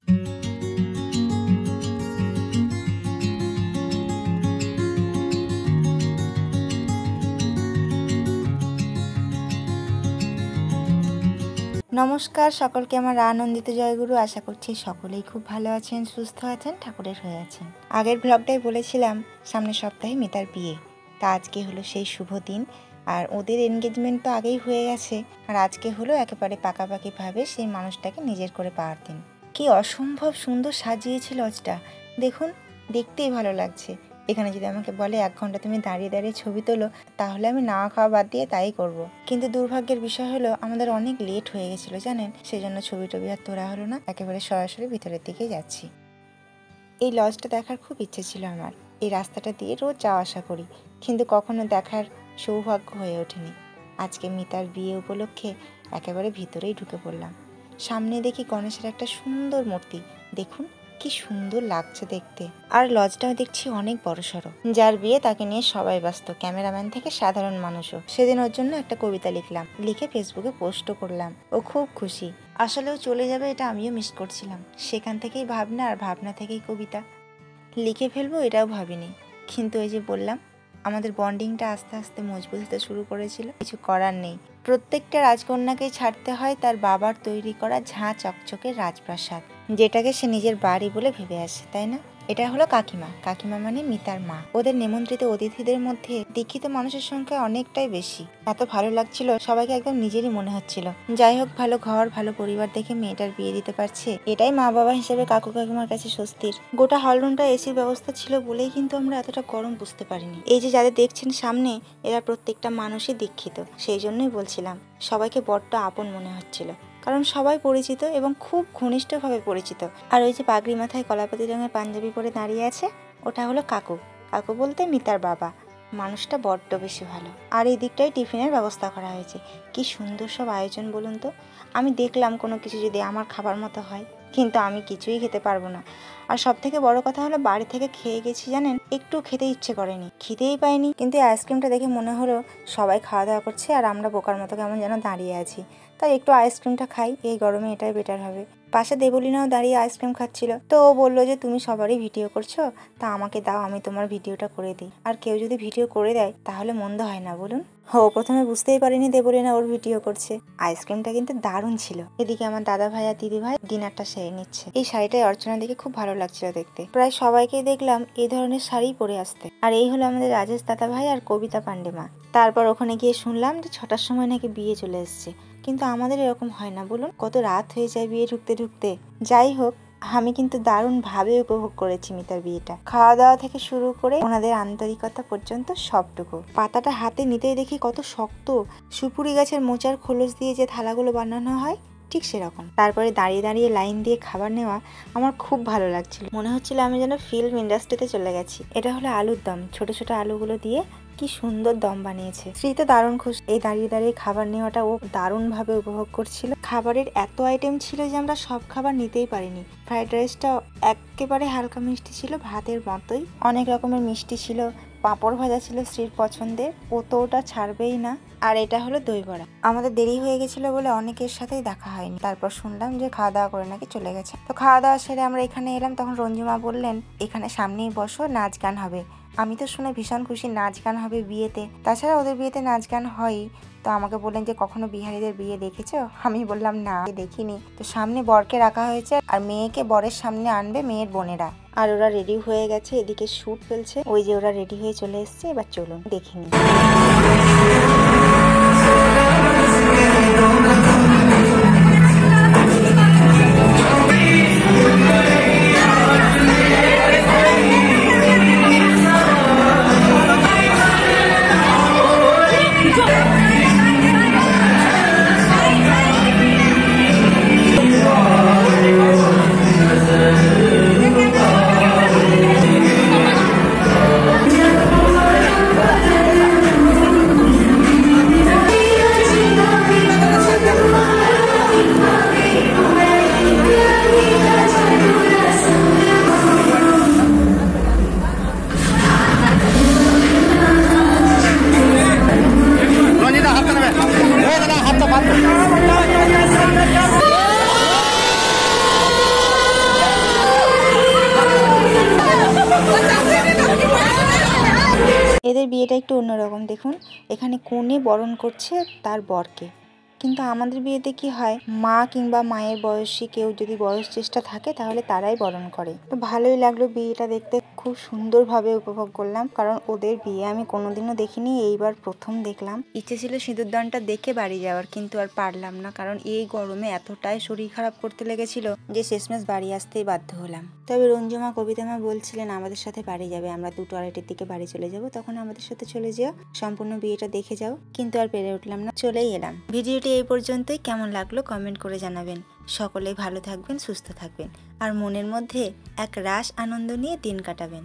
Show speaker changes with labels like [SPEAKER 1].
[SPEAKER 1] নমস্কার সকলকে, আমার আনন্দিত জয়গুরু। আশা করছি সকলেই খুব ভালো আছেন, সুস্থ আছেন, ঠাকুরের হয়ে আছেন। আগের ব্লগটাই বলেছিলাম সামনের সপ্তাহে মিতার বিয়ে। তা আজকে হলো সেই শুভ দিন। আর ওদের এনগেজমেন্ট তো আগেই হয়ে গেছে, আর আজকে হলো একেবারে পাকাপাকিভাবে সেই মানুষটাকে নিজের করে পাওয়ার দিন। কি অসম্ভব সুন্দর সাজিয়েছে লজটা, দেখুন, দেখতেই ভালো লাগছে। এখানে যদি আমাকে বলে 1 ঘন্টা তুমি দাঁড়িয়ে দাঁড়িয়ে ছবি তোলো, তাহলে আমি না খাওয়া বাদ দিয়ে তাই করব। কিন্তু দুর্ভাগ্যের বিষয় হলো আমাদের অনেক লেট হয়ে গেছিলো জানেন, সেই জন্য ছবি টবি আর তোলা হলো না, একেবারে সরাসরি ভিতরের দিকে যাচ্ছি। এই লজটা দেখার খুব ইচ্ছে ছিল আমার। এই রাস্তাটা দিয়ে রোজ যাওয়া আসা করি, কিন্তু কখনো দেখার সৌভাগ্য হয়ে ওঠেনি। আজকে মিতার বিয়ে উপলক্ষে একেবারে ভিতরেই ঢুকে পড়লাম। সামনে দেখি গণেশের একটা সুন্দর মূর্তি, দেখুন কি সুন্দর লাগছে দেখতে। আর লজটাও দেখছি অনেক বড়সড়। যার বিয়ে তাকে নিয়ে সবাই ব্যস্ত, ক্যামেরাম্যান থেকে সাধারণ মানুষও। সেদিন ওর জন্য একটা কবিতা লিখলাম, লিখে ফেসবুকে পোস্টও করলাম। ও খুব খুশি। আসলেও চলে যাবে এটা আমিও মিস করছিলাম। সেখান থেকেই ভাবনা, আর ভাবনা থেকেই কবিতা লিখে ফেলবো এটাও ভাবিনি। কিন্তু ওই যে বললাম, আমাদের বন্ডিংটা আস্তে আস্তে মজবুত হতে শুরু করেছিল। কিছু করার নেই, প্রত্যেকটা রাজকন্যাকেই ছাড়তে হয় তার বাবার তৈরি করা ঝাঁ চকচকে রাজপ্রাসাদ, যেটাকে সে নিজের বাড়ি বলে ভেবে আসে, তাই না? এটা হলো কাকিমা। কাকিমা মানে মিতার মা। ওদের নিমন্ত্রিত অতিথিদের মধ্যে দীক্ষিত মানুষের সংখ্যা অনেকটাই বেশি। এত ভালো লাগছিল, সবাইকে একদম নিজেরই মনে হচ্ছিল। যাই হোক, ভালো ঘর ভালো পরিবার দেখে মেয়েটার বিয়ে দিতে পারছে, এটাই মা বাবা হিসেবে কাকু কাকিমার কাছে স্বস্তির। গোটা হলরুমটা এসির ব্যবস্থা ছিল বলেই কিন্তু আমরা এতটা গরম বুঝতে পারিনি। এই যে যাদের দেখছেন সামনে, এরা প্রত্যেকটা মানুষই দীক্ষিত। সেই জন্যই বলছিলাম সবাইকে বড্ড আপন মনে হচ্ছিল, কারণ সবাই পরিচিত এবং খুব ঘনিষ্ঠভাবে পরিচিত। আর ওই যে পাগড়ি মাথায় কলাপাতি রঙের পাঞ্জাবি পরে দাঁড়িয়ে আছে, ওটা হলো কাকু। কাকু বলতে মিতার বাবা। মানুষটা বড্ড বেশি ভালো। আর এই দিকটায় টিফিনের ব্যবস্থা করা হয়েছে। কি সুন্দর সব আয়োজন বলুন তো। আমি দেখলাম কোনো কিছু যদি আমার খাবার মতো হয়, কিন্তু আমি কিছুই খেতে পারবো না। আর সব থেকে বড় কথা হলো, বাড়ি থেকে খেয়ে গেছি জানেন, একটু খেতে ইচ্ছে করেনি, খিদেই পাইনি। কিন্তু এই আইসক্রিমটা দেখে মনে হলো সবাই খাওয়া দাওয়া করছে আর আমরা বোকার মতো কেমন যেন দাঁড়িয়ে আছি। তাই একটু আইসক্রিমটা খাই, এই গরমে এটাই বেটার হবে। পাশে দেবলীনাও দাঁড়িয়ে আইসক্রিম খাচ্ছিল, তো ও বললো যে তুমি সবারই ভিডিও করছো, তা আমাকে দাও, আমি তোমার ভিডিওটা করে দিই। আর কেউ যদি ভিডিও করে দেয় তাহলে মন্দ হয় না বলুন। ও প্রথমে বুঝতেই পারিনি দেবলীনা ওর ভিডিও করছে। আইসক্রিমটা কিন্তু দারুণ ছিল। এদিকে আমার দাদা ভাই আর দিদি ভাই ডিনারটা সেরে নিচ্ছে। এই শাড়িটাই অর্চনা দেখে খুব ভালো লাগছিল দেখতে। প্রায় সবাইকেই দেখলাম এই ধরনের শাড়ি পরে আসতে। আর এই হলো আমাদের রাজেশ দাদা ভাই আর কবিতা পান্ডে মা। তারপর ওখানে গিয়ে শুনলাম যে 6টার সময় নাকি বিয়ে চলে এসছে, কিন্তু আমাদের এরকম হয় না বলুন, কত রাত হয়ে যায় বিয়ে ঢুকতে ঢুকতে। যাই হোক, আমি কিন্তু দারুণভাবে উপভোগ করেছি মিতার বিয়েটা। খাওয়া দাওয়া থেকে শুরু করে ওনাদের আন্তরিকতা পর্যন্ত সবটুকু। পাতাটা হাতে নিতেই দেখি কত শক্ত, সুপুরি গাছের মোচার খোলস দিয়ে যে থালাগুলো বানানো হয় ঠিক সেরকম। তারপরে দাঁড়িয়ে দাঁড়িয়ে লাইন দিয়ে খাবার নেওয়া আমার খুব ভালো লাগছিল। মনে হচ্ছিল আমি যেন ফিল্ম ইন্ডাস্ট্রিতে চলে গেছি। এটা হলো আলুর দম, ছোট ছোট আলুগুলো দিয়ে কি সুন্দর দম বানিয়েছে। শ্রী তো দারুণ খুশি। এই দাঁড়িয়ে দাঁড়িয়ে খাবার নেওয়াটা ও দারুণভাবে উপভোগ করছিল। খাবারের এত আইটেম ছিল যে আমরা সব খাবার নিতেই পারিনি। ফ্রাইড রাইসটা একেবারে হালকা মিষ্টি ছিল, ভাতের মতোই। অনেক রকমের মিষ্টি ছিল, পাঁপড় ভাজা ছিল শ্রীর পছন্দের, ও তো ওটা ছাড়বেই না। আর এটা হলো দই বড়া। আমাদের দেরি হয়ে গেছিল বলে অনেকের সাথেই দেখা হয়নি। তারপর শুনলাম যে খাওয়া দাওয়া করে নাকি চলে গেছে। তো খাওয়া দাওয়া সেরে আমরা এখানে এলাম, তখন রঞ্জুমা বললেন এখানে সামনেই বসো, নাচ গান হবে। আমি তো শুনে ভীষণ খুশি, নাচ গান হবে বিয়েতে। তাছাড়া ওদের বিয়েতে নাচ গান হয়ই। তো আমাকে বললেন যে কখনো বিহারীদের বিয়ে দেখেছো? আমি বললাম না, দেখিনি। তো সামনে বরকে রাখা হয়েছে আর মেয়েকে বরের সামনে আনবে মেয়ের বোনেরা। আর ওরা রেডি হয়ে গেছে, এদিকে শুট ফেলছে। ওই যে ওরা রেডি হয়ে চলে এসছে, এবার চলুন দেখিনি। বিয়েটা একটু অন্যরকম। দেখুন এখানে কনে বরণ করছে তার বরকে, কিন্তু আমাদের বিয়েতে কি হয়, মা কিংবা মায়ের বয়সী কেউ যদি বয়স চেষ্টা থাকে তাহলে তারাই বরণ করে। তো ভালোই লাগলো বিয়েটা দেখতে, খুব সুন্দরভাবে উপভোগ করলাম, কারণ ওদের বিয়ে আমি কোনোদিনও দেখিনি, এইবার প্রথম দেখলাম। ইচ্ছে ছিল সিঁদুরদানটা দেখে বাড়ি যাওয়ার, কিন্তু আর পারলাম না, কারণ এই গরমে এতটাই শরীর খারাপ করতে লেগেছিল যে শেষমেশ বাড়ি আসতেই বাধ্য হলাম। তবে রঞ্জুমা কবিতামা বলছিলেন আমাদের সাথে বাড়ি যাবে, আমরা 2-2:30 দিকে বাড়ি চলে যাব, তখন আমাদের সাথে চলে যেও, সম্পূর্ণ বিয়েটা দেখে যাও। কিন্তু আর পেরে উঠলাম না, চলেই এলাম। ভিডিওটি এই পর্যন্তই। কেমন লাগলো কমেন্ট করে জানাবেন। সকলেই ভালো থাকবেন, সুস্থ থাকবেন, আর মনের মধ্যে এক রাস আনন্দ নিয়ে দিন কাটাবেন।